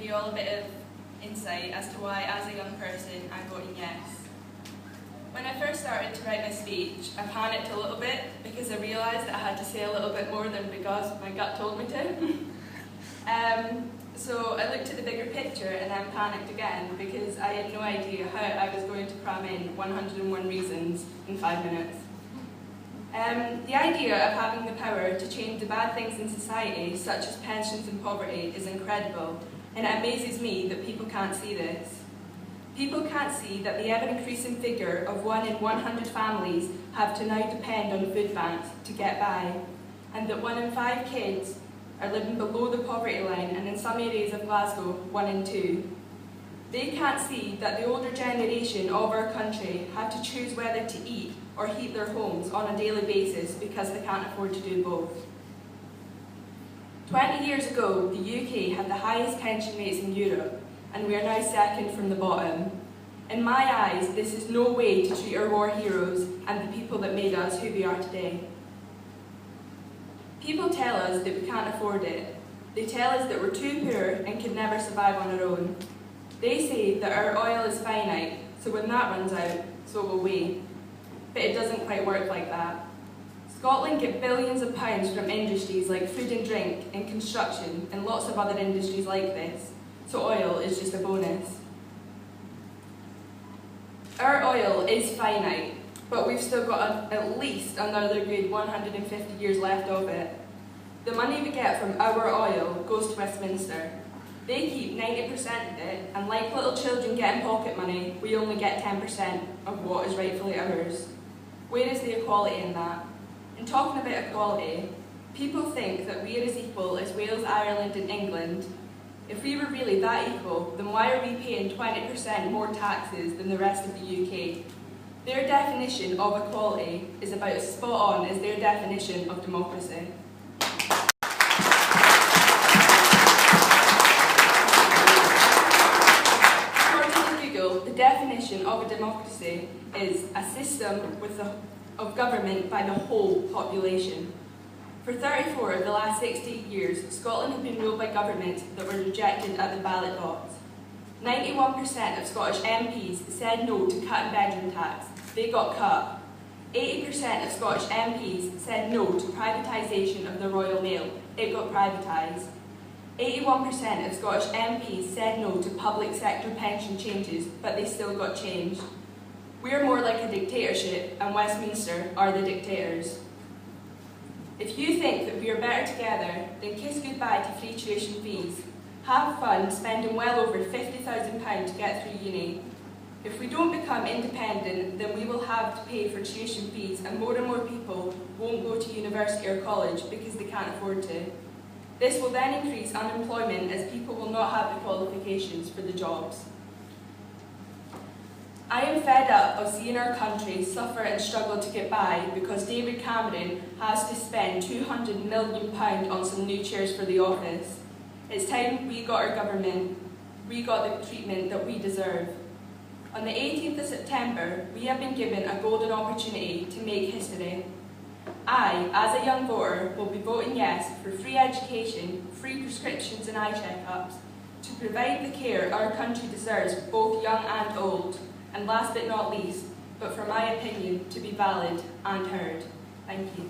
you all a bit of insight as to why, as a young person, I'm voting yes. When I first started to write my speech, I panicked a little bit because I realised that I had to say a little bit more than because my gut told me to. So I looked at the bigger picture and then panicked again because I had no idea how I was going to cram in 101 reasons in 5 minutes. The idea of having the power to change the bad things in society, such as pensions and poverty, is incredible, and it amazes me that people can't see this. People can't see that the ever-increasing figure of 1 in 100 families have to now depend on food banks to get by, and that 1 in 5 kids are living below the poverty line, and in some areas of Glasgow, 1 in 2. They can't see that the older generation of our country have to choose whether to eat or heat their homes on a daily basis because they can't afford to do both. 20 years ago, the UK had the highest pension rates in Europe, and we are now second from the bottom. In my eyes, this is no way to treat our war heroes and the people that made us who we are today. People tell us that we can't afford it. They tell us that we're too poor and can never survive on our own. They say that our oil is finite, so when that runs out, so will we. But it doesn't quite work like that. Scotland get billions of pounds from industries like food and drink and construction and lots of other industries like this, so oil is just a bonus. Our oil is finite, but we've still got at least another good 150 years left of it. The money we get from our oil goes to Westminster. They keep 90% of it, and like little children getting pocket money, we only get 10% of what is rightfully ours. Where is the equality in that? In talking about equality, people think that we are as equal as Wales, Ireland and England. If we were really that equal, then why are we paying 20% more taxes than the rest of the UK? Their definition of equality is about as spot on as their definition of democracy. The definition of a democracy is a system of government by the whole population. For 34 of the last 60 years, Scotland has been ruled by governments that were rejected at the ballot box. 91% of Scottish MPs said no to cutting bedroom tax. They got cut. 80% of Scottish MPs said no to privatisation of the Royal Mail. It got privatised. 81% of Scottish MPs said no to public sector pension changes, but they still got changed. We're more like a dictatorship, and Westminster are the dictators. If you think that we are better together, then kiss goodbye to free tuition fees. Have fun spending well over £50,000 to get through uni. If we don't become independent, then we will have to pay for tuition fees, and more people won't go to university or college because they can't afford to. This will then increase unemployment as people will not have the qualifications for the jobs. I am fed up of seeing our country suffer and struggle to get by because David Cameron has to spend £200 million on some new chairs for the office. It's time we got our government, we got the treatment that we deserve. On the 18th of September, we have been given a golden opportunity to make history. I, as a young voter, will be voting yes for free education, free prescriptions and eye checkups, to provide the care our country deserves for both young and old, and last but not least, but for my opinion to be valid and heard. Thank you.